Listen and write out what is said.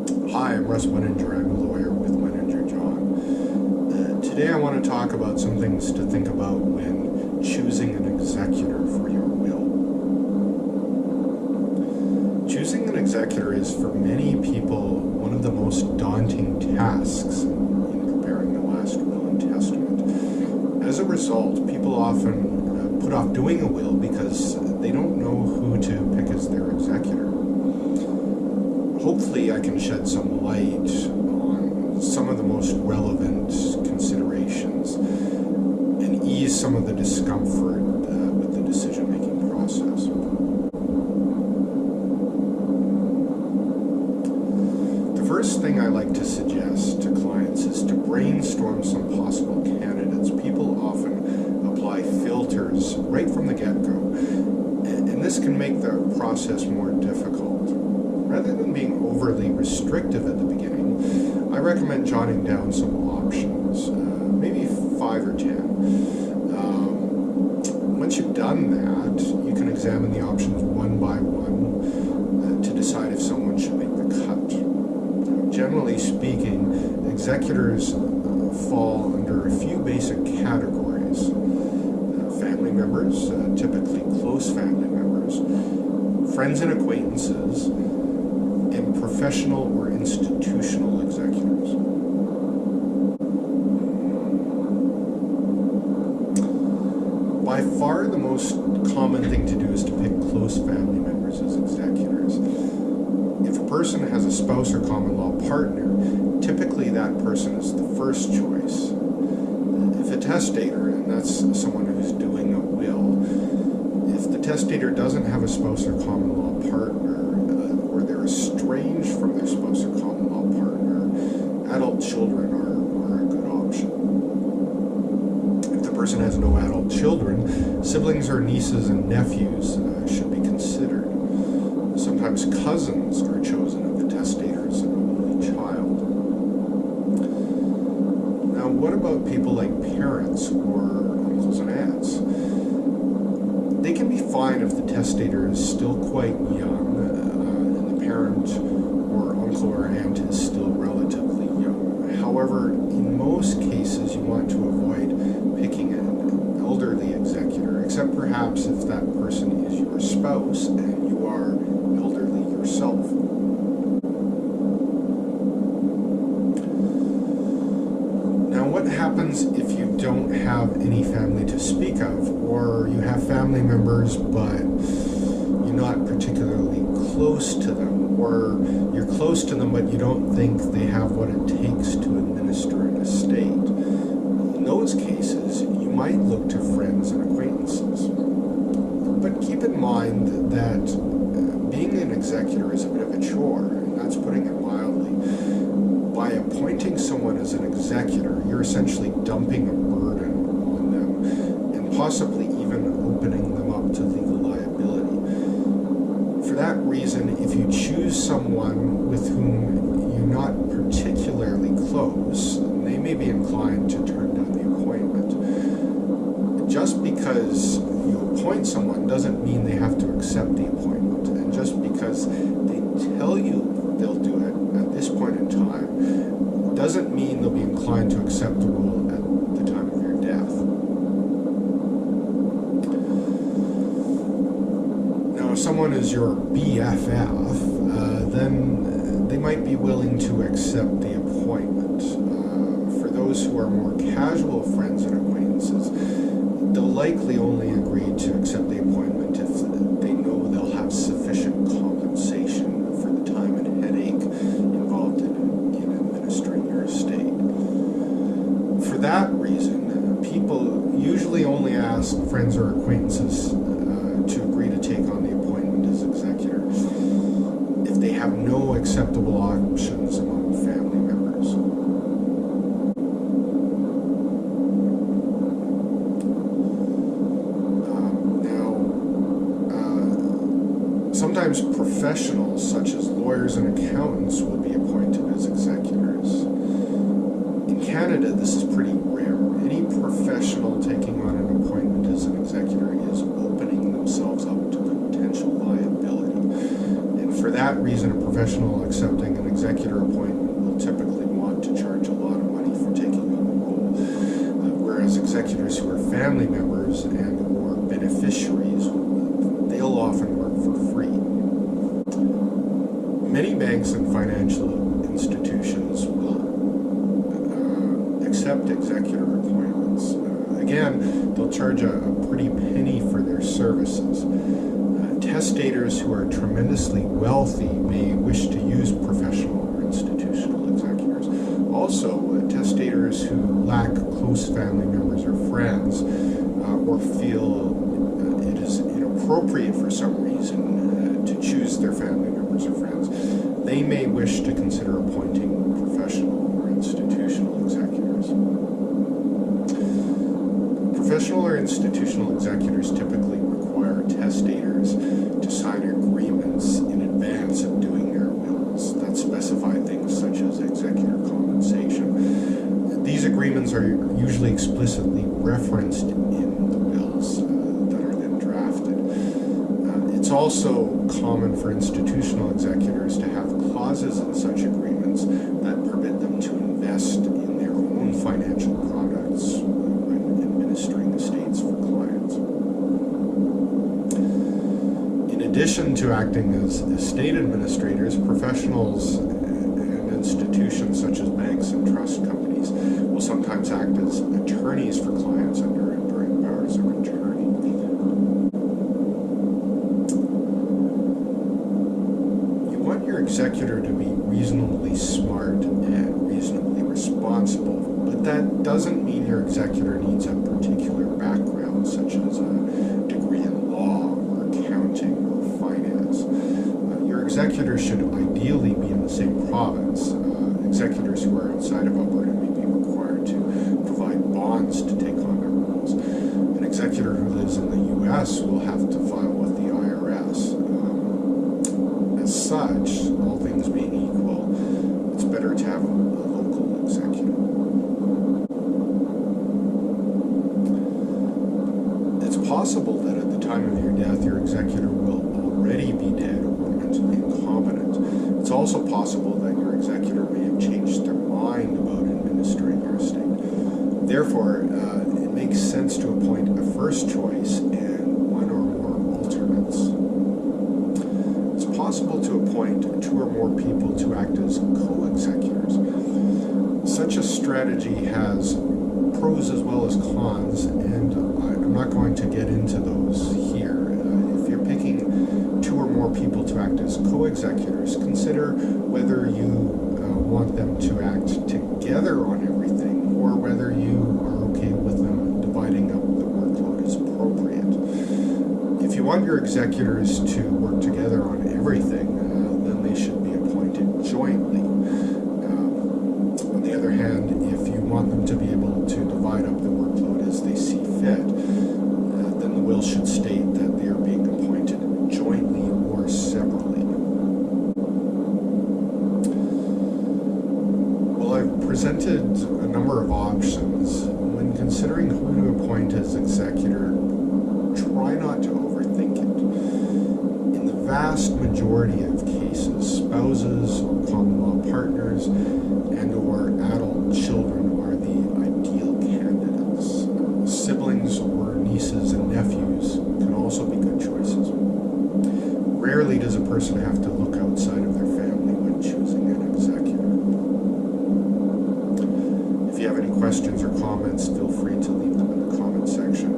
Hi, I'm Russ Weninger. I'm a lawyer with Weninger, Zhang. Today I want to talk about some things to think about when choosing an executor for your will. Choosing an executor is, for many people, one of the most daunting tasks in preparing the last will and testament. As a result, people often put off doing a will because they don't know who to pick as their executor. Hopefully I can shed some light on some of the most relevant considerations and ease some of the discomfort with the decision-making process. The first thing I like to suggest to clients is to brainstorm some possible candidates. People often apply filters right from the get-go, and this can make the process more difficult. Rather than being overly restrictive at the beginning, I recommend jotting down some options, maybe 5 or 10. Once you've done that, you can examine the options one by one to decide if someone should make the cut. Generally speaking, executors fall under a few basic categories. Family members, typically close family members, friends and acquaintances, and professional or institutional executors. By far the most common thing to do is to pick close family members as executors. If a person has a spouse or common law partner, typically that person is the first choice. If a testator, and that's someone who's doing a will, if the testator doesn't have a spouse or common law partner, or they're estranged from their spouse or common law partner, adult children are a good option. If the person has no adult children, siblings or nieces and nephews should be considered. Sometimes cousins are chosen if the testator is an only child. Now, what about people like parents or uncles and aunts? They can be fine if the testator is still quite young, parent or uncle or aunt is still relatively young. However, in most cases, you want to avoid picking an elderly executor, except perhaps if that person is your spouse and you are elderly yourself. Now, what happens if you don't have any family to speak of, or you have family members but you're not particularly close to them, or you're close to them but you don't think they have what it takes to administer an estate? In those cases, you might look to friends and acquaintances. But keep in mind that being an executor is a bit of a chore, and that's putting it mildly. By appointing someone as an executor, you're essentially dumping a burden on them, and possibly even opening them up to legal liability. For that reason, if you choose someone with whom you're not particularly close, they may be inclined to turn down the appointment. Just because you appoint someone doesn't mean they have to accept the appointment, and just because they tell you they'll do it at this point in time doesn't mean they'll be inclined to accept the role at the time of your death. If someone is your BFF, then they might be willing to accept the appointment. For those who are more casual friends and acquaintances, they'll likely only agree to accept the appointment if they know they'll have sufficient compensation for the time and headache involved in administering your estate. For that reason, people usually only ask friends or acquaintances to agree to take on the appointment as executor if they have no acceptable options among family members. Sometimes professionals such as lawyers and accountants will be appointed as executors. In Canada, this is pretty rare. Any professional taking on an appointment as an executor is opening themselves up to potential liability. And for For that reason, a professional accepting an executor appointment will typically want to charge a lot of money for taking on the role, whereas executors who are family members and or beneficiaries, they'll often work for free. Many banks and financial institutions will accept executor appointments. Again, they'll charge a pretty penny for their services. Testators who are tremendously wealthy may wish to use professional or institutional executors. Also, testators who lack close family members or friends or feel it is inappropriate for some reason to choose their family members or friends, they may wish to consider appointing professional or institutional executors. Professional or institutional executors typically require testators to sign agreements in advance of doing their wills that specify things such as executor compensation. These agreements are usually explicitly referenced in the wills that are then drafted. It's also common for institutional executors to have clauses in such agreements that permit them to invest in their own financial products when administering estates for clients. In addition to acting as estate administrators, professionals and institutions such as banks and trust companies will sometimes act as attorneys for clients under enduring powers of attorney. You want your executor to be reasonably smart and reasonably responsible, but that doesn't mean your executor needs a particular background, such as a degree in law or accounting or finance. Your executor should ideally be in the same province. Executors who are outside of Alberta may be required to provide bonds to take on their roles. An executor who lives in the U.S. will have to file with the IRS. As such, all things being equal, it's better to have a local executor. It's possible that at the time of your death, your executor will already be dead or mentally incompetent. It's also possible that your executor may have changed their mind about administering your estate. Therefore, it makes sense to appoint a first choice and one or more alternates. It's possible to appoint two or more people to act as co-executors. Such a strategy has pros as well as cons, and I'm not going to get into those here. If you're picking two or more people to act as co-executors, consider whether you want them to act together on everything, or whether you are okay with them dividing up the workload as appropriate. If you want your executors to work together on everything, then they should be appointed jointly. On the other hand, if you want them to be able to divide up the workload as they see fit, then the will should state that they are being appointed jointly or separately. Well, I've presented a number of options. When considering who to appoint as executor, try not to overthink it. In the vast majority of cases, spouses or common law partners and or adult children are the ideal candidates. Siblings or nieces and nephews can also be good choices. Rarely does a person have to look outside of their family when choosing an executor. If you have any questions or comments, feel free to leave them in the comment section.